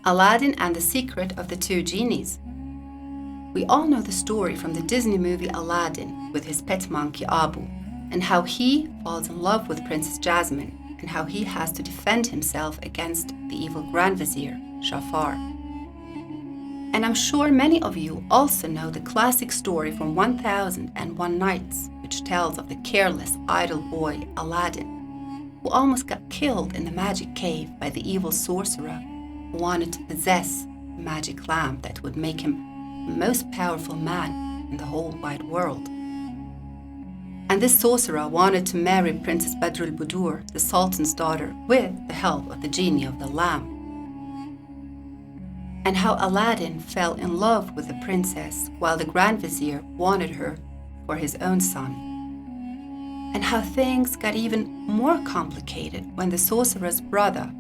Aladdin and the Secret of the Two Genies. We all know the story from the Disney movie Aladdin with his pet monkey Abu, and how he falls in love with Princess Jasmine, and how he has to defend himself against the evil Grand Vizier Jafar. And I'm sure many of you also know the classic story from 1001 Nights, which tells of the careless, idle boy Aladdin, who almost got killed in the magic cave by the evil sorcerer who wanted to possess a magic lamp that would make him the most powerful man in the whole wide world. And this sorcerer wanted to marry Princess Budur, the Sultan's daughter, with the help of the genie of the lamp. And how Aladdin fell in love with the princess while the Grand Vizier wanted her for his own son. And how things got even more complicated when the sorcerer's brother,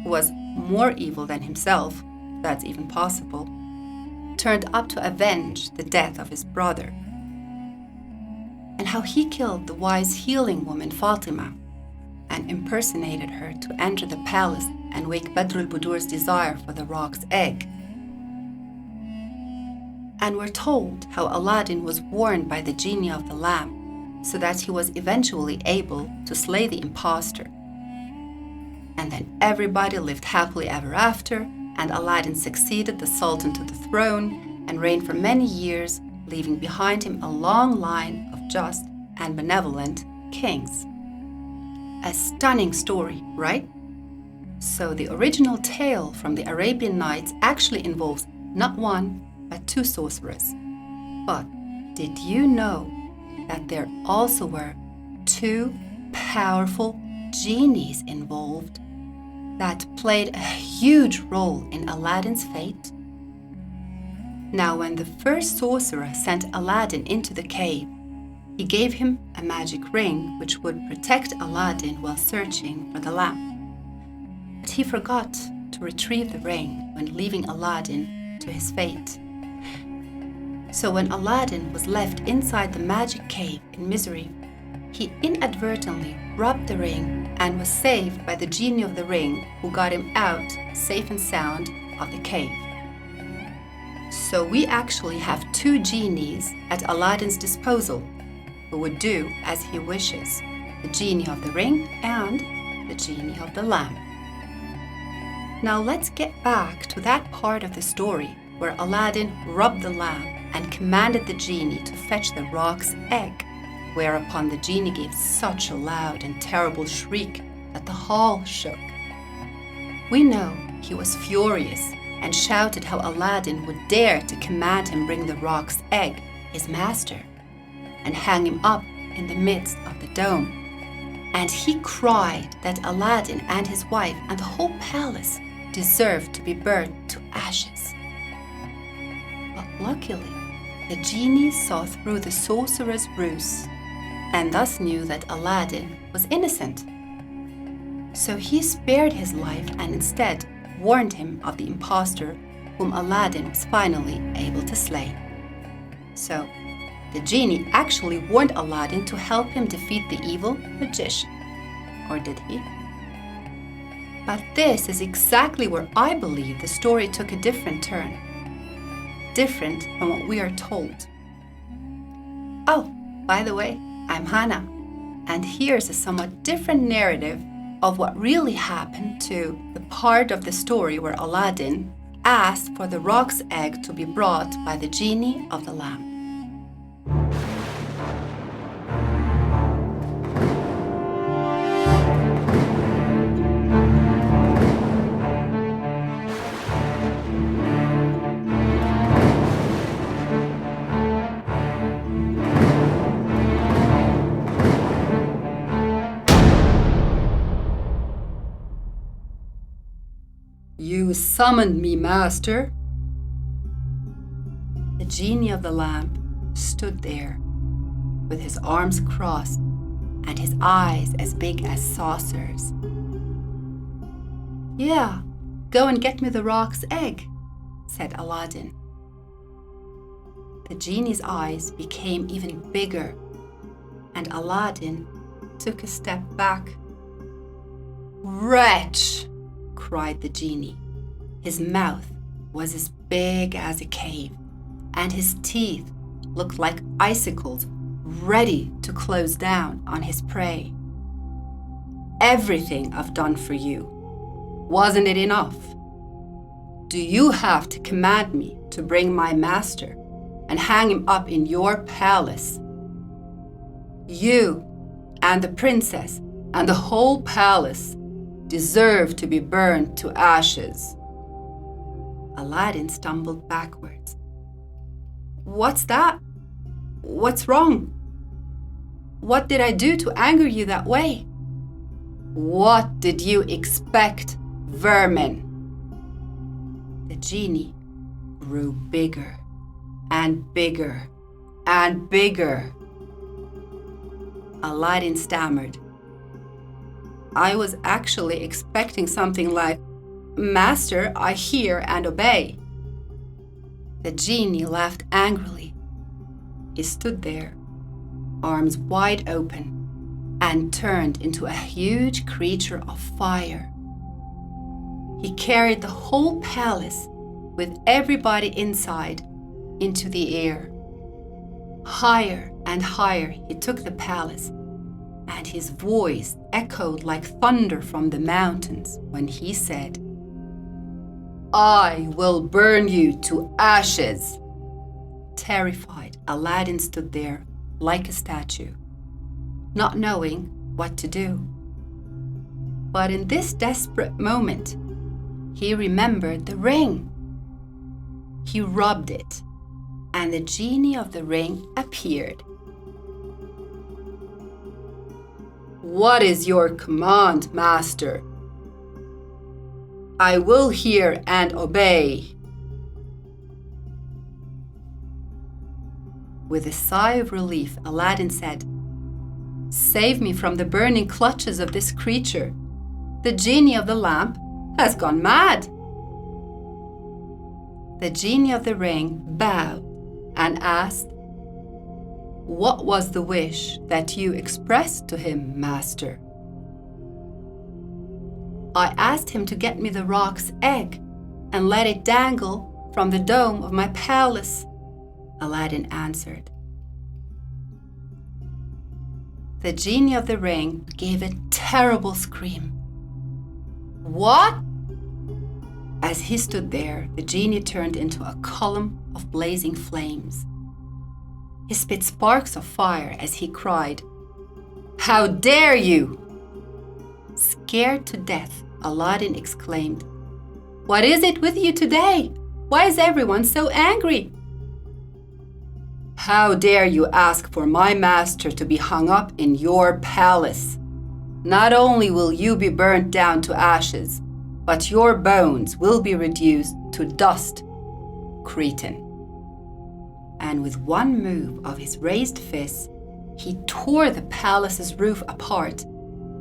who was more evil than himself, if that's even possible, turned up to avenge the death of his brother. And how he killed the wise healing woman Fatima and impersonated her to enter the palace and wake Budur's desire for the roc's egg. And we're told how Aladdin was warned by the genie of the lamp so that he was eventually able to slay the impostor. And then everybody lived happily ever after, and Aladdin succeeded the Sultan to the throne and reigned for many years, leaving behind him a long line of just and benevolent kings. A stunning story, right? So the original tale from the Arabian Nights actually involves not one, but two sorcerers. But did you know that there also were two powerful genies involved that played a huge role in Aladdin's fate? Now, when the first sorcerer sent Aladdin into the cave, he gave him a magic ring which would protect Aladdin while searching for the lamp. But he forgot to retrieve the ring when leaving Aladdin to his fate. So when Aladdin was left inside the magic cave in misery, he inadvertently rubbed the ring and was saved by the genie of the ring, who got him out safe and sound of the cave. So we actually have two genies at Aladdin's disposal, who would do as he wishes, the genie of the ring and the genie of the lamp. Now let's get back to that part of the story where Aladdin rubbed the lamp and commanded the genie to fetch the roc's egg, whereupon the genie gave such a loud and terrible shriek that the hall shook. We know he was furious and shouted how Aladdin would dare to command him bring the roc's egg, his master, and hang him up in the midst of the dome. And he cried that Aladdin and his wife and the whole palace deserved to be burnt to ashes. But luckily, the genie saw through the sorcerer's ruse and thus knew that Aladdin was innocent. So he spared his life and instead warned him of the impostor whom Aladdin was finally able to slay. So the genie actually warned Aladdin to help him defeat the evil magician. Or did he? But this is exactly where I believe the story took a different turn. Different from what we are told. Oh, by the way, I'm Hannah, and here's a somewhat different narrative of what really happened to the part of the story where Aladdin asked for the roc's egg to be brought by the genie of the lamp. You summoned me, master. The genie of the lamp stood there with his arms crossed and his eyes as big as saucers. Yeah, go and get me the roc's egg, said Aladdin. The genie's eyes became even bigger, and Aladdin took a step back. Wretch, cried the genie. His mouth was as big as a cave, and his teeth looked like icicles ready to close down on his prey. Everything I've done for you, wasn't it enough? Do you have to command me to bring my master and hang him up in your palace? You and the princess and the whole palace deserve to be burned to ashes. Aladdin stumbled backwards. What's that? What's wrong? What did I do to anger you that way? What did you expect, vermin? The genie grew bigger and bigger and bigger. Aladdin stammered. I was actually expecting something like, Master, I hear and obey. The genie laughed angrily. He stood there, arms wide open, and turned into a huge creature of fire. He carried the whole palace, with everybody inside, into the air. Higher and higher he took the palace, and his voice echoed like thunder from the mountains when he said, I will burn you to ashes. Terrified, Aladdin stood there like a statue, not knowing what to do. But in this desperate moment, he remembered the ring. He rubbed it, and the genie of the ring appeared. What is your command, master? I will hear and obey. With a sigh of relief, Aladdin said, Save me from the burning clutches of this creature. The genie of the lamp has gone mad. The genie of the ring bowed and asked, What was the wish that you expressed to him, master? I asked him to get me the roc's egg and let it dangle from the dome of my palace, Aladdin answered. The genie of the ring gave a terrible scream. What? As he stood there, the genie turned into a column of blazing flames. He spit sparks of fire as he cried, How dare you! Scared to death, Aladdin exclaimed, What is it with you today? Why is everyone so angry? How dare you ask for my master to be hung up in your palace? Not only will you be burnt down to ashes, but your bones will be reduced to dust, Cretin. And with one move of his raised fist, he tore the palace's roof apart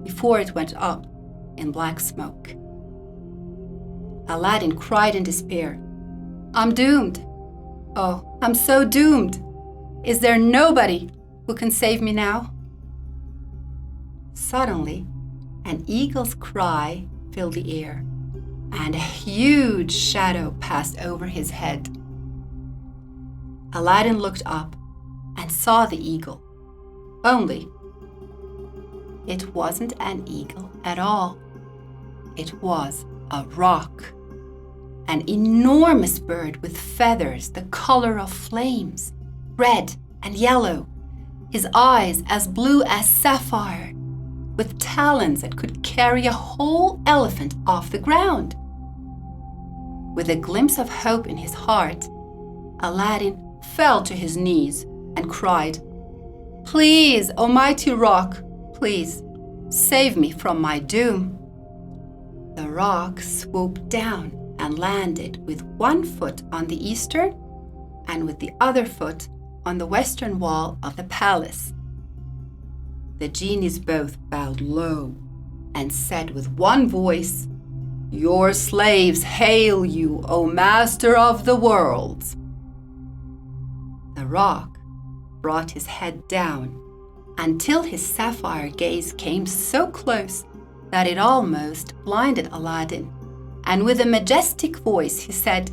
before it went up in black smoke. Aladdin cried in despair, I'm doomed. Oh, I'm so doomed. Is there nobody who can save me now? Suddenly, an eagle's cry filled the air, and a huge shadow passed over his head. Aladdin looked up and saw the eagle. Only, it wasn't an eagle at all. It was a roc, an enormous bird with feathers the color of flames, red and yellow, his eyes as blue as sapphire, with talons that could carry a whole elephant off the ground. With a glimpse of hope in his heart, Aladdin fell to his knees and cried, Please, almighty roc, please, save me from my doom. The roc swooped down and landed with one foot on the eastern and with the other foot on the western wall of the palace. The genies both bowed low and said with one voice, Your slaves hail you, O master of the worlds. The roc brought his head down until his sapphire gaze came so close that it almost blinded Aladdin. and with a majestic voice he said,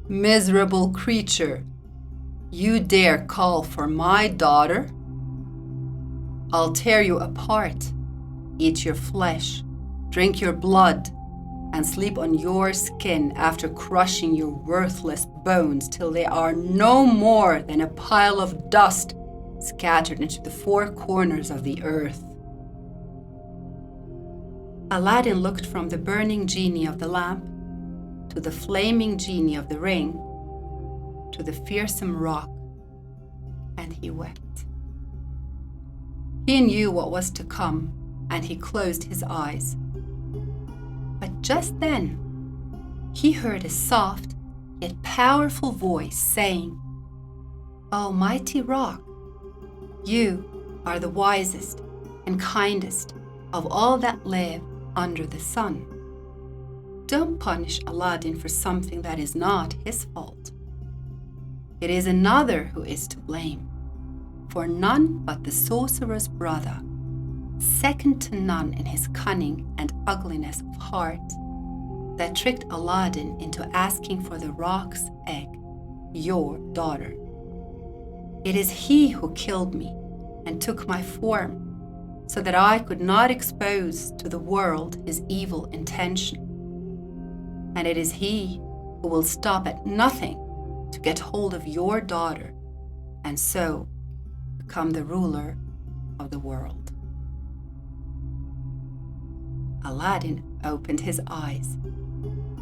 "Miserable creature, you dare call for my daughter? I'll tear you apart, eat your flesh, drink your blood, and sleep on your skin after crushing your worthless bones till they are no more than a pile of dust scattered into the four corners of the earth." Aladdin looked from the burning genie of the lamp to the flaming genie of the ring to the fearsome rock, and he wept. He knew what was to come, and he closed his eyes. But just then, he heard a soft yet powerful voice saying, "O mighty rock, you are the wisest and kindest of all that live under the sun. Don't punish Aladdin for something that is not his fault. It is another who is to blame, for none but the sorcerer's brother, second to none in his cunning and ugliness of heart, that tricked Aladdin into asking for the rock's egg, your daughter. It is he who killed me and took my form, so that I could not expose to the world his evil intention. And it is he who will stop at nothing to get hold of your daughter, and so become the ruler of the world." Aladdin opened his eyes.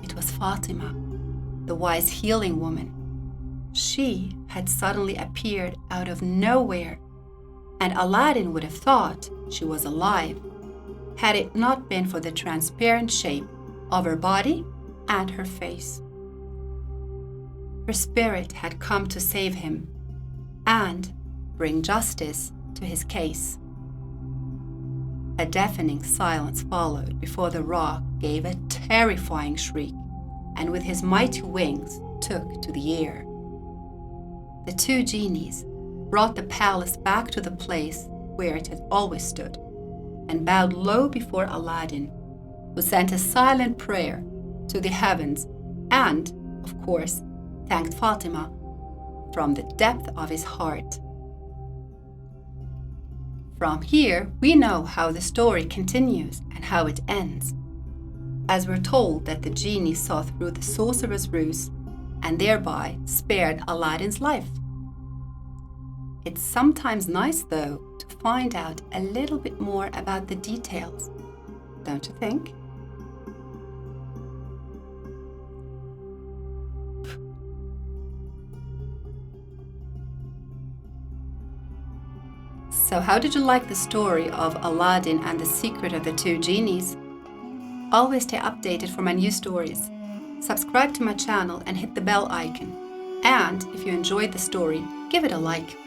It was Fatima, the wise healing woman. She had suddenly appeared out of nowhere, and Aladdin would have thought she was alive had it not been for the transparent shape of her body and her face. Her spirit had come to save him and bring justice to his case. A deafening silence followed before the rock gave a terrifying shriek and with his mighty wings took to the air. The two genies brought the palace back to the place where it had always stood and bowed low before Aladdin, who sent a silent prayer to the heavens and, of course, thanked Fatima from the depth of his heart. From here, we know how the story continues and how it ends, as we're told that the genie saw through the sorcerer's ruse and thereby spared Aladdin's life. It's sometimes nice, though, to find out a little bit more about the details, don't you think? So how did you like the story of Aladdin and the Secret of the Two Genies? Always stay updated for my new stories. Subscribe to my channel and hit the bell icon. And if you enjoyed the story, give it a like.